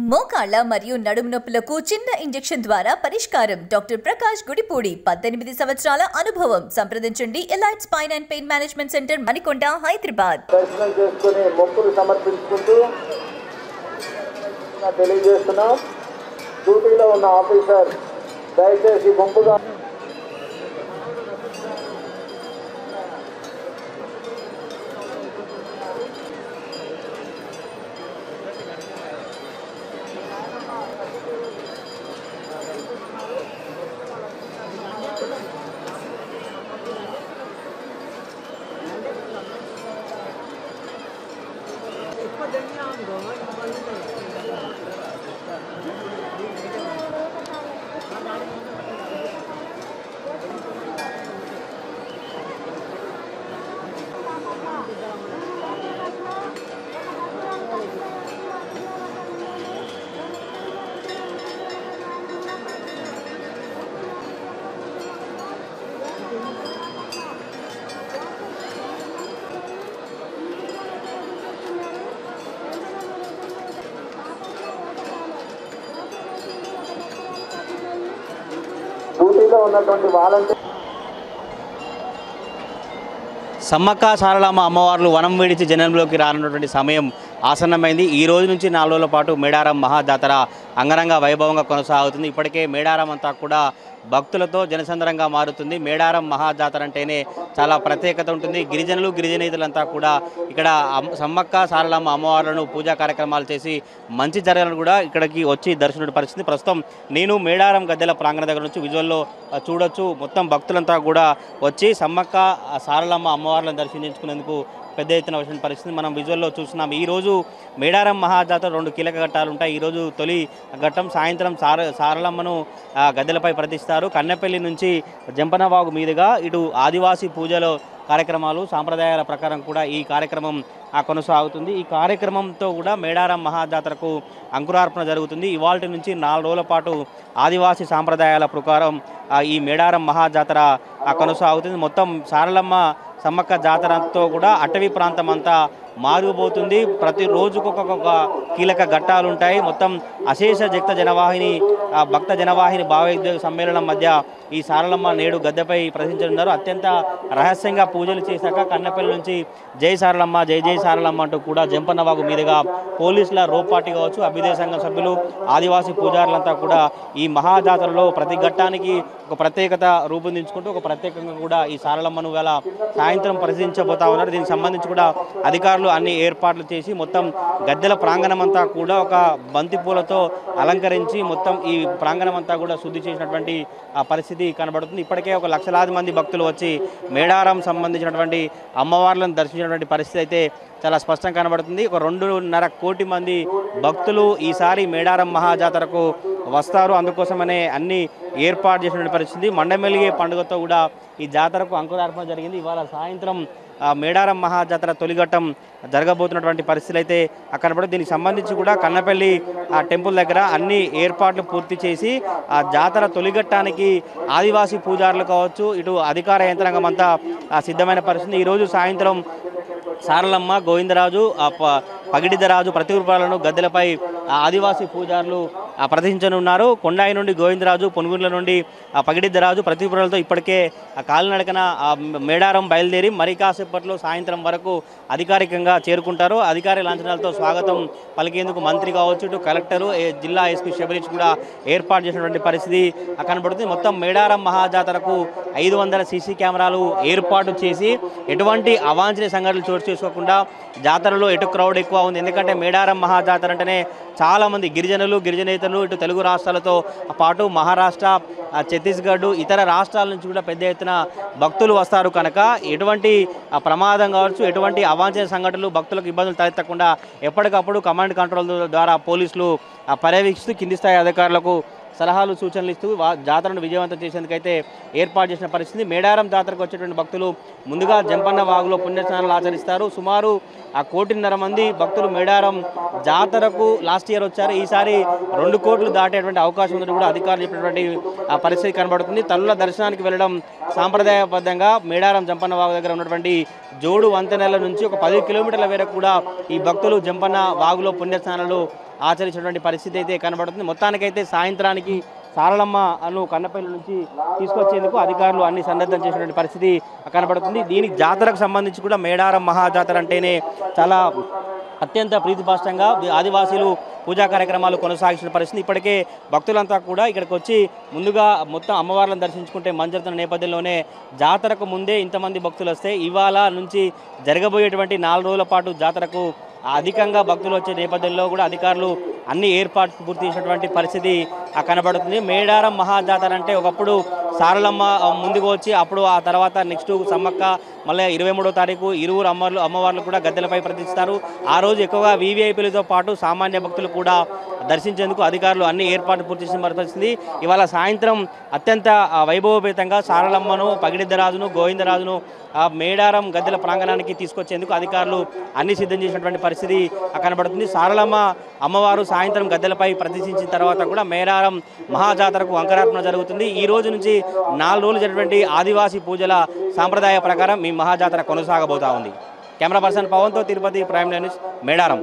మోకాళ్ళ మరియు నడుము నొప్పులకు చిన్న ఇంజెక్షన్ ద్వారా పరిష్కారం. డాక్టర్ ప్రకాష్ గుడిపూడి 18 సంవత్సరాల అనుభవం. సంప్రదించండి elite spine and pain management centre, Manikonda, Hyderabad. దర్శనం చేసుకుని మొక్కులు సమర్పించుకుంటూ తెలియజేస్తున్నాం. డ్యూటీలో ఉన్న ఆఫీసర్ దయచేసి గుంపుగా డ్యూటీలో ఉన్నటువంటి వాలంటీర్ సమ్మక్క సారలమ్మ అమ్మవార్లు వనం విడిచి జనంలోకి రానున్నటువంటి సమయం ఆసన్నమైంది. ఈ రోజు నుంచి 4 రోజుల పాటు మేడారం మహాజాతర అంగరంగ వైభవంగా కొనసాగుతుంది. ఇప్పటికే మేడారం అంతా కూడా భక్తులతో జనసంద్రంగా మారుతుంది. మేడారం మహాజాతర అంటేనే చాలా ప్రత్యేకత ఉంటుంది. గిరిజనులు గిరిజనేతలంతా కూడా ఇక్కడ సమ్మక్క సారలమ్మ అమ్మవార్లను పూజా కార్యక్రమాలు చేసి మంచి జరగాలని కూడా ఇక్కడికి వచ్చి దర్శనం పరిస్థితి. ప్రస్తుతం నేను మేడారం గద్దెల ప్రాంగణ దగ్గర నుంచి విజువల్లో చూడొచ్చు. మొత్తం భక్తులంతా కూడా వచ్చి సమ్మక్క సారలమ్మ అమ్మవార్లను దర్శించుకునేందుకు పెద్ద ఎత్తున వచ్చిన పరిస్థితి మనం విజువల్లో చూస్తున్నాం. ఈరోజు మేడారం మహాజాతర 2 కీలక ఘట్టాలు ఉంటాయి. ఈరోజు తొలి ఘట్టం సాయంత్రం సారలమ్మను గద్దెలపై ప్రతిస్తారు. కన్నెపల్లి నుంచి జంపనవాగు మీదుగా ఇటు ఆదివాసీ పూజలో కార్యక్రమాలు సాంప్రదాయాల ప్రకారం కూడా ఈ కార్యక్రమం కొనసాగుతుంది. ఈ కార్యక్రమంతో కూడా మేడారం మహాజాతరకు అంకురార్పణ జరుగుతుంది. ఇవాల్టి నుంచి 4 రోజుల పాటు ఆదివాసీ సాంప్రదాయాల ప్రకారం ఈ మేడారం మహాజాతర కొనసాగుతుంది. మొత్తం సారలమ్మ సమ్మక్క జాతరతో కూడా అటవీ ప్రాంతం అంతా మారిపోతుంది. ప్రతి రోజుకొక కీలక ఘట్టాలు ఉంటాయి. మొత్తం అశేష భక్త జనవాహిని భావోద్వేగ సమ్మేళనం మధ్య ఈ సారలమ్మ నేడు గద్దెపై ప్రదర్శించనున్నారు. అత్యంత రహస్యంగా పూజలు చేశాక కన్నెపల్లి నుంచి జై సారలమ్మ జై జై సారలమ్మ అంటూ కూడా జంపన్నవాగు మీదుగా పోలీసుల రోపాటి కావచ్చు, అభ్యుదయ సంఘం సభ్యులు, ఆదివాసీ పూజారులంతా కూడా ఈ మహాజాతరలో ప్రతి ఘట్టానికి ఒక ప్రత్యేకత రూపొందించుకుంటూ ఒక ప్రత్యేకంగా కూడా ఈ సారలమ్మను వేళ సాయంత్రం పరిశీలించబోతా ఉన్నారు. దీనికి సంబంధించి కూడా అధికారులు అన్ని ఏర్పాట్లు చేసి మొత్తం గద్దెల ప్రాంగణం అంతా కూడా ఒక బంతి పూలతో అలంకరించి మొత్తం ఈ ప్రాంగణం అంతా కూడా శుద్ధి చేసినటువంటి పరిస్థితి కనబడుతుంది. ఇప్పటికే ఒక లక్షలాది మంది భక్తులు వచ్చి మేడారం సంబంధించినటువంటి అమ్మవార్లను దర్శించినటువంటి పరిస్థితి అయితే చాలా స్పష్టంగా కనబడుతుంది. ఒక 2.5 కోటి మంది భక్తులు ఈసారి మేడారం మహాజాతరకు వస్తారు. అందుకోసమనే అన్ని ఏర్పాటు చేసినటువంటి పరిస్థితి. మండమెలిగే పండుగతో కూడా ఈ జాతరకు అంకురార్పణ జరిగింది. ఇవాళ సాయంత్రం మేడారం మహాజాతర తొలిఘట్టం జరగబోతున్నటువంటి పరిస్థితులు అయితే కనబడుతుంది. దీనికి సంబంధించి కూడా కన్నపల్లి టెంపుల్ దగ్గర అన్ని ఏర్పాట్లు పూర్తి చేసి ఆ జాతర తొలిఘట్టానికి ఆదివాసీ పూజారులు కావచ్చు, ఇటు అధికార యంత్రాంగం అంతా సిద్ధమైన పరిస్థితి. ఈరోజు సాయంత్రం సారలమ్మ, గోవిందరాజు, పగిడిద్దరాజు ప్రతిరూపాలను గద్దెలపై ఆదివాసీ పూజారులు ప్రదర్శించనున్నారు. కొండాయి నుండి గోవిందరాజు, పొనుగుర్ల నుండి పగిడిద్దరాజు ప్రతిరూపాలతో ఇప్పటికే కాలినడకన మేడారం బయలుదేరి మరి కాసేపట్లో సాయంత్రం వరకు అధికారికంగా చేరుకుంటారు. అధికారి లాంఛనాలతో స్వాగతం పలికేందుకు మంత్రి కావచ్చు, ఇటు కలెక్టరు, జిల్లా ఎస్పీ శబరీష్ కూడా ఏర్పాటు చేసినటువంటి పరిస్థితి కనబడుతుంది. మొత్తం మేడారం మహాజాతరకు 500 సీసీ కెమెరాలు ఏర్పాటు చేసి ఎటువంటి అవాంఛనీయ సంఘటనలు చోటు చేసుకోకుండా జాతరలో ఎటు క్రౌడ్ ఎక్కువ ఉంది. ఎందుకంటే మేడారం మహాజాతర అంటేనే చాలామంది గిరిజనులు గిరిజనేతలు ఇటు తెలుగు రాష్ట్రాలతో పాటు మహారాష్ట్ర, ఛత్తీస్గఢ్, ఇతర రాష్ట్రాల నుంచి కూడా పెద్ద ఎత్తున భక్తులు వస్తారు కనుక ఎటువంటి ప్రమాదం కావచ్చు, ఎటువంటి అవాంఛనీయ సంఘటనలు భక్తులకు ఇబ్బందులు తలెత్తకుండా ఎప్పటికప్పుడు కమాండ్ కంట్రోల్ ద్వారా పోలీసులు పర్యవేక్షిస్తూ కింది స్థాయి అధికారులకు సలహాలు సూచనలు ఇస్తూ జాతరను విజయవంతం చేసేందుకైతే ఏర్పాటు చేసిన పరిస్థితి. మేడారం జాతరకు వచ్చేటువంటి భక్తులు ముందుగా జంపన్న వాగులో పుణ్యస్నానాలు ఆచరిస్తారు. సుమారు 1.5 కోటి మంది భక్తులు మేడారం జాతరకు లాస్ట్ ఇయర్ వచ్చారు. ఈసారి 2 కోట్లు దాటేటువంటి అవకాశం ఉందని కూడా అధికారులు చెప్పినటువంటి పరిస్థితి కనబడుతుంది. తల్లుల దర్శనానికి వెళ్ళడం సాంప్రదాయబద్ధంగా మేడారం జంపన్న వాగు దగ్గర ఉన్నటువంటి జోడు వంతెనల నుంచి ఒక 10 కిలోమీటర్ల వరకు కూడా ఈ భక్తులు జంపన్న వాగులో పుణ్యస్నానాలు ఆచరించినటువంటి పరిస్థితి అయితే కనబడుతుంది. మొత్తానికైతే సాయంత్రానికి సారలమ్మను కన్నపల్లి నుంచి తీసుకొచ్చేందుకు అధికారులు అన్ని సన్నద్ధం చేసినటువంటి పరిస్థితి కనబడుతుంది. దీనికి జాతరకు సంబంధించి కూడా మేడారం మహాజాతర అంటేనే చాలా అత్యంత ప్రీతిపాష్టంగా ఆదివాసీలు పూజా కార్యక్రమాలు కొనసాగించిన పరిస్థితి. ఇప్పటికే భక్తులంతా కూడా ఇక్కడికి వచ్చి ముందుగా మొత్తం అమ్మవార్లను దర్శించుకుంటే మంజరుతున్న నేపథ్యంలోనే జాతరకు ముందే ఇంతమంది భక్తులు వస్తే ఇవాళ నుంచి జరగబోయేటువంటి 4 రోజుల పాటు జాతరకు అధికంగా భక్తులు వచ్చే నేపథ్యంలో కూడా అధికారులు అన్ని ఏర్పాట్లు పూర్తి చేసినటువంటి పరిస్థితి కనబడుతుంది. మేడారం మహాజాతర అంటే ఒకప్పుడు సారలమ్మ ముందుకు వచ్చి అప్పుడు ఆ తర్వాత నెక్స్ట్ సమ్మక్క, మళ్ళీ 23వ తారీఖు ఇరువురు అమ్మవార్లు కూడా గద్దెలపై ప్రతిస్తారు. ఆ రోజు ఎక్కువగా వీవీఐపీలతో పాటు సామాన్య భక్తులు కూడా దర్శించేందుకు అధికారులు అన్ని ఏర్పాట్లు పూర్తి చేసిన పరిస్థితి. ఇవాళ సాయంత్రం అత్యంత వైభవపేతంగా సారలమ్మను, పగిడిద్దరాజును, గోవిందరాజును మేడారం గద్దెల ప్రాంగణానికి తీసుకొచ్చేందుకు అధికారులు అన్ని సిద్ధం చేసినటువంటి పరిస్థితి కనబడుతుంది. సారలమ్మ అమ్మవారు సాయంత్రం గద్దెలపై ప్రదర్శించిన తర్వాత కూడా మేడారం మహాజాతరకు అంకురార్పణ జరుగుతుంది. ఈ రోజు నుంచి 4 రోజులు జరిగినటువంటి ఆదివాసీ పూజల సాంప్రదాయ ప్రకారం ఈ మహాజాతర కొనసాగబోతా ఉంది. కెమెరా పర్సన్ పవన్తో తిరుపతి, ప్రైమ్ న్యూస్, మేడారం.